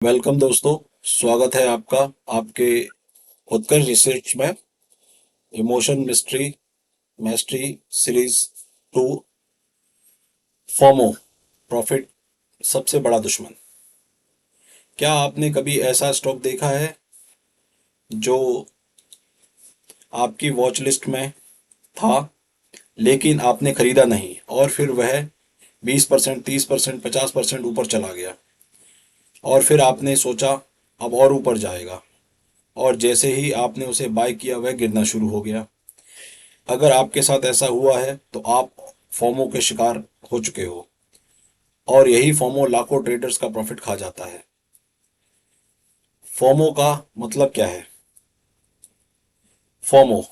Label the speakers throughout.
Speaker 1: Welcome दोस्तों। स्वागत है आपका आपके उत्कर्ष रिसर्च में emotion mystery मैस्ट्री series 2। FOMO, profit सबसे बड़ा दुश्मन। क्या आपने कभी ऐसा स्टॉक देखा है जो आपकी वॉच लिस्ट में था लेकिन आपने खरीदा नहीं और फिर वह 20%, 30%, 50% ऊपर चला गया और फिर आपने सोचा अब और ऊपर जाएगा और जैसे ही आपने उसे बाय किया वह गिरना शुरू हो गया। अगर आपके साथ ऐसा हुआ है तो आप फोमो के शिकार हो चुके हो और यही फोमो लाखों ट्रेडर्स का प्रॉफिट खा जाता है। फोमो का मतलब क्या है? फोमो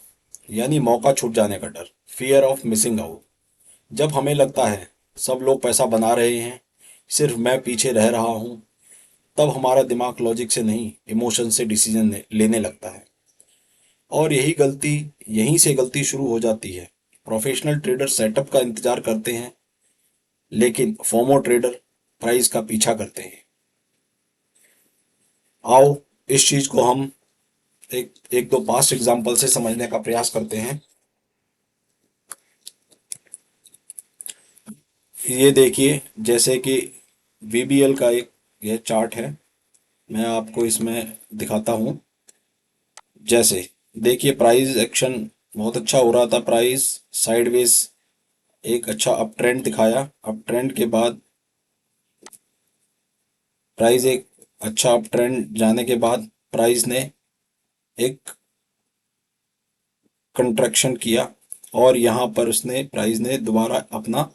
Speaker 1: यानी मौका छूट जाने का डर, फियर ऑफ मिसिंग आउट। जब हमें लगता है सब लोग पैसा बना रहे हैं, सिर्फ मैं पीछे रह रहा हूं, तब हमारा दिमाग लॉजिक से नहीं इमोशन से डिसीजन लेने लगता है। और यहीं से गलती शुरू हो जाती है। प्रोफेशनल ट्रेडर सेटअप का इंतजार करते हैं लेकिन फोमो ट्रेडर प्राइस का पीछा करते हैं। आओ इस चीज को हम एक एक दो पास्ट एग्जांपल से समझने का प्रयास करते हैं। ये देखिए, जैसे कि वीबीएल का एक ये चार्ट है, मैं आपको इसमें दिखाता हूँ। जैसे देखिए, प्राइस एक्शन बहुत अच्छा हो रहा था, प्राइस साइडवेज एक अच्छा अप ट्रेंड दिखाया। अप ट्रेंड के बाद प्राइस एक अच्छा अप ट्रेंड जाने के बाद प्राइस ने एक कंट्रैक्शन किया और यहाँ पर उसने प्राइस ने दोबारा अपना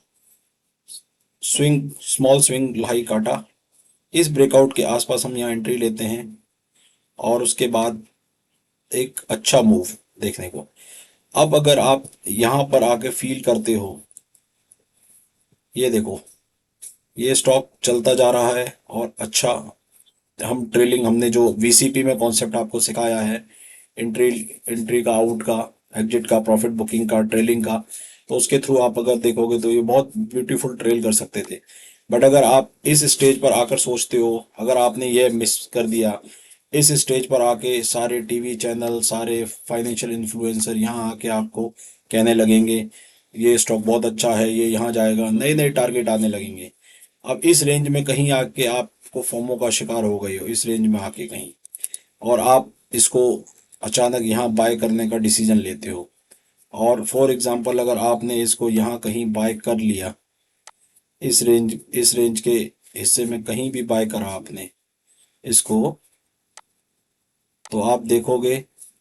Speaker 1: स्मॉल स्विंग हाई काटा। इस ब्रेकआउट के आसपास हम यहाँ एंट्री लेते हैं और उसके बाद एक अच्छा मूव देखने को। अब अगर आप यहाँ पर आके फील करते हो, ये देखो, ये स्टॉक चलता जा रहा है और अच्छा हम ट्रेलिंग, हमने जो वीसीपी में कॉन्सेप्ट आपको सिखाया है, एंट्री एंट्री का, आउट का, एग्जिट का, प्रॉफिट बुकिंग का, ट्रेलिंग का, तो उसके थ्रू आप अगर देखोगे तो ये बहुत ब्यूटीफुल ट्रेल कर सकते थे। बट अगर आप इस स्टेज पर आकर सोचते हो, अगर आपने ये मिस कर दिया, इस स्टेज पर आके सारे टीवी चैनल, सारे फाइनेंशियल इन्फ्लुएंसर यहाँ आके आपको कहने लगेंगे ये स्टॉक बहुत अच्छा है, ये यहाँ जाएगा, नए नए टारगेट आने लगेंगे। अब इस रेंज में कहीं आके आपको फोमो का शिकार हो गए हो, इस रेंज में आके कहीं, और आप इसको अचानक यहाँ बाय करने का डिसीजन लेते हो। और फॉर एग्जांपल अगर आपने इसको यहाँ कहीं बाय कर लिया, इस रेंज के हिस्से में कहीं भी बाय करा आपने इसको, तो आप देखोगे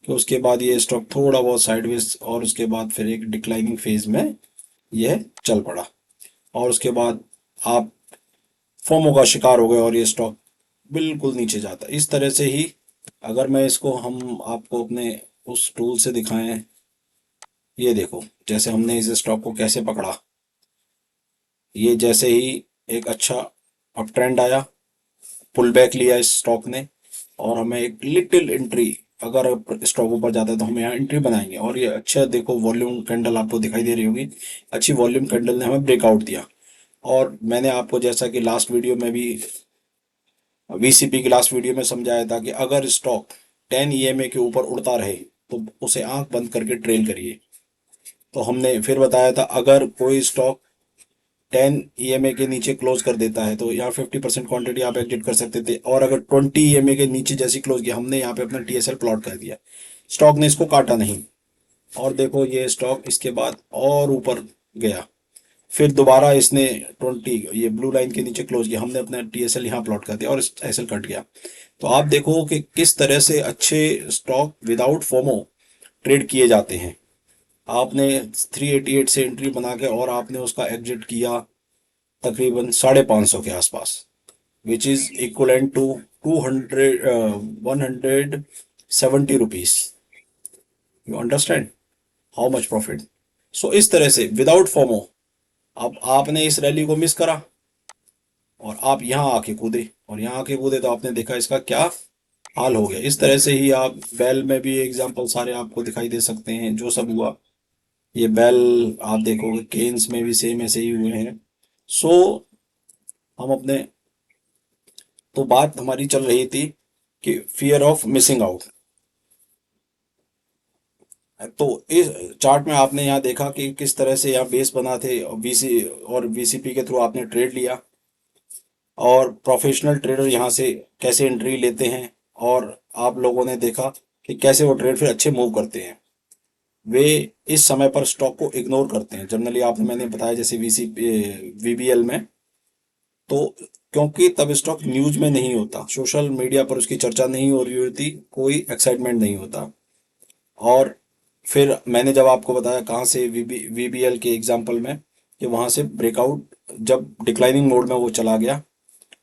Speaker 1: कि उसके बाद ये स्टॉक थोड़ा बहुत साइडवेज और उसके बाद फिर एक डिक्लाइनिंग फेज में यह चल पड़ा और उसके बाद आप फोमो का शिकार हो गए और ये स्टॉक बिल्कुल नीचे जाता। इस तरह से ही अगर मैं इसको हम आपको अपने उस टूल से दिखाएं, ये देखो जैसे हमने इस स्टॉक को कैसे पकड़ा। ये जैसे ही एक अच्छा अप ट्रेंड आया, पुल बैक लिया इस स्टॉक ने और हमें एक लिटिल एंट्री, अगर स्टॉक ऊपर जाता है तो हम यहाँ एंट्री बनाएंगे और ये अच्छा देखो वॉल्यूम कैंडल आपको दिखाई दे रही होगी, अच्छी वॉल्यूम कैंडल ने हमें ब्रेकआउट दिया। और मैंने आपको जैसा कि लास्ट वीडियो में भी, वीसीपी की लास्ट वीडियो में समझाया था कि अगर स्टॉक 10 ईएमए के ऊपर उड़ता रहे तो उसे आंख बंद करके ट्रेल करिए। तो हमने फिर बताया था अगर कोई स्टॉक 10 ईएमए के नीचे क्लोज कर देता है तो यहाँ 50% क्वांटिटी आप एग्जिट कर सकते थे, और अगर 20 ईएमए के नीचे जैसी क्लोज किया, हमने यहाँ पे अपना टीएसएल प्लॉट कर दिया, स्टॉक ने इसको काटा नहीं और देखो ये स्टॉक इसके बाद और ऊपर गया। फिर दोबारा इसने 20 ये ब्लू लाइन के नीचे क्लोज किया, हमने अपना टीएसएल यहाँ प्लॉट कर दिया और एसएल कट गया। तो आप देखो कि किस तरह से अच्छे स्टॉक विदाउट फोमो ट्रेड किए जाते हैं। आपने 388 से एंट्री बना के और आपने उसका एग्जिट किया तकरीबन 550 के आसपास, which is equivalent to 200 170 rupees. You understand how much profit? So इस तरह से विदाउट फोमो अब आपने इस रैली को मिस करा और आप यहाँ आके कूदे, और यहाँ आके कूदे तो आपने देखा इसका क्या हाल हो गया। इस तरह से ही आप बेल में भी एग्जांपल सारे आपको दिखाई दे सकते हैं जो सब हुआ। ये बेल आप देखोगे, केन्स में भी सेम ऐसे ही हुए हैं। सो हम अपने तो बात हमारी चल रही थी कि फियर ऑफ मिसिंग आउट। तो इस चार्ट में आपने यहाँ देखा कि किस तरह से यहाँ बेस बना थे और वीसीपी के थ्रू आपने ट्रेड लिया, और प्रोफेशनल ट्रेडर यहाँ से कैसे एंट्री लेते हैं, और आप लोगों ने देखा कि कैसे वो ट्रेड फिर अच्छे मूव करते हैं। वे इस समय पर स्टॉक को इग्नोर करते हैं जनरली, आपने मैंने बताया जैसे वीबीएल में। तो क्योंकि तब स्टॉक न्यूज में नहीं होता, सोशल मीडिया पर उसकी चर्चा नहीं हो रही होती, कोई एक्साइटमेंट नहीं होता। और फिर मैंने जब आपको बताया कहाँ से वीबीएल के एग्जांपल में, कि वहाँ से ब्रेकआउट जब डिक्लाइनिंग मोड में वो चला गया,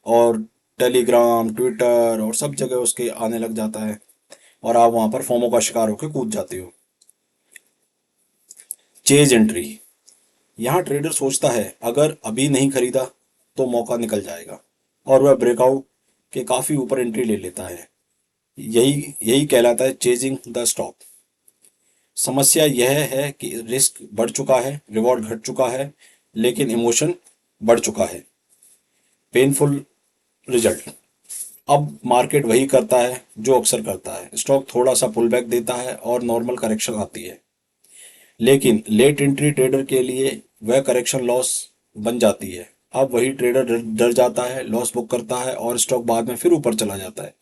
Speaker 1: और टेलीग्राम ट्विटर और सब जगह उसके आने लग जाता है, और आप वहाँ पर फोमो का शिकार होकर कूद जाते हो। चेज एंट्री, यहाँ ट्रेडर सोचता है अगर अभी नहीं खरीदा तो मौका निकल जाएगा, और वह ब्रेकआउट के काफ़ी ऊपर एंट्री ले लेता है। यही यही कहलाता है चेजिंग द स्टॉक। समस्या यह है कि रिस्क बढ़ चुका है, रिवॉर्ड घट चुका है, लेकिन इमोशन बढ़ चुका है। पेनफुल रिजल्ट, अब मार्केट वही करता है जो अक्सर करता है, स्टॉक थोड़ा सा पुल बैक देता है और नॉर्मल करेक्शन आती है, लेकिन लेट एंट्री ट्रेडर के लिए वह करेक्शन लॉस बन जाती है। अब वही ट्रेडर डर डर जाता है, लॉस बुक करता है, और स्टॉक बाद में फिर ऊपर चला जाता है।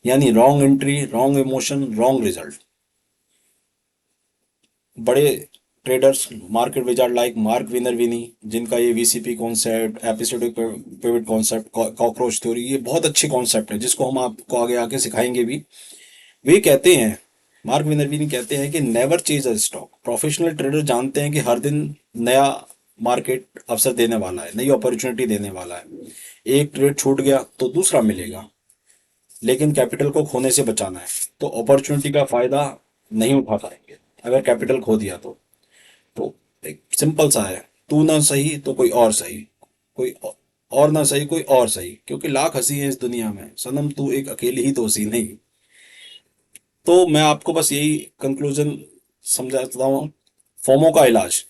Speaker 1: यानी wrong entry, wrong emotion, wrong result. बड़े traders, market wizard like Mark Minervini, जिनका ये VCP concept, episodic pivot concept, cockroach theory, ये बहुत अच्छे कॉन्सेप्ट है जिसको हम आपको आगे आके सिखाएंगे भी। वे कहते हैं, मार्क विनरविनी कहते हैं कि never chase a stock. Professional trader जानते हैं कि हर दिन नया मार्केट अवसर देने वाला है, नई अपॉर्चुनिटी देने वाला है। एक ट्रेड छूट गया तो दूसरा मिलेगा, लेकिन कैपिटल को खोने से बचाना है। तो अपॉर्चुनिटी का फायदा नहीं उठा पाएंगे अगर कैपिटल खो दिया तो एक सिंपल सा है, तू ना सही तो कोई और सही, कोई और ना सही कोई और सही, क्योंकि लाख हंसी है इस दुनिया में, सनम तू एक अकेली ही तो हंसी नहीं। तो मैं आपको बस यही कंक्लूजन समझाता हूँ। फोमो का इलाज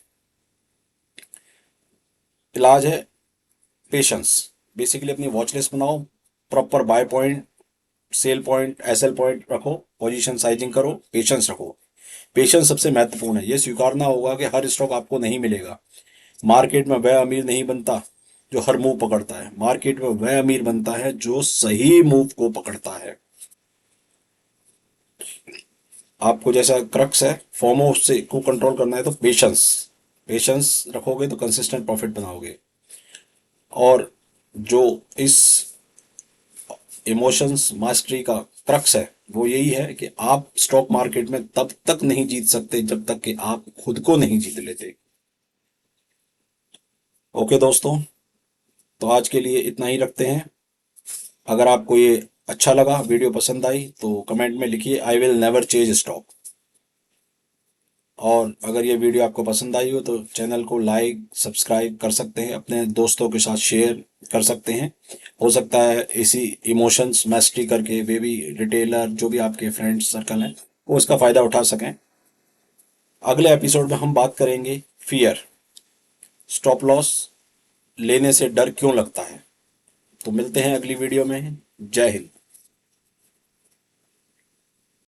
Speaker 1: इलाज है पेशेंस। बेसिकली अपनी वॉच लिस्ट बनाओ, proper buy point, sell point, SL point रखो, पोजीशन साइजिंग करो, पेशेंस रखो। पेशेंस सबसे महत्वपूर्ण है। यह स्वीकारना होगा कि हर स्टॉक आपको नहीं मिलेगा। मार्केट में वह अमीर नहीं बनता जो हर मूव पकड़ता है, मार्केट में वह अमीर बनता है जो सही मूव को पकड़ता है। आपको जैसा क्रक्स है फोमो से को कंट्रोल करना है तो पेशेंस, पेशेंस रखोगे तो कंसिस्टेंट प्रॉफिट बनाओगे। और जो इस इमोशंस मास्टरी का क्रक्स है वो यही है कि आप स्टॉक मार्केट में तब तक नहीं जीत सकते जब तक कि आप खुद को नहीं जीत लेते। ओके दोस्तों, तो आज के लिए इतना ही रखते हैं। अगर आपको ये अच्छा लगा, वीडियो पसंद आई, तो कमेंट में लिखिए I will never change stock. और अगर ये वीडियो आपको पसंद आई हो तो चैनल को लाइक सब्सक्राइब कर सकते हैं, अपने दोस्तों के साथ शेयर कर सकते हैं। हो सकता है इसी इमोशंस मैस्ट्री करके वे भी रिटेलर, जो भी आपके फ्रेंड्स सर्कल हैं, वो इसका फ़ायदा उठा सकें। अगले एपिसोड में हम बात करेंगे फियर, स्टॉप लॉस लेने से डर क्यों लगता है। तो मिलते हैं अगली वीडियो में। जय हिंद।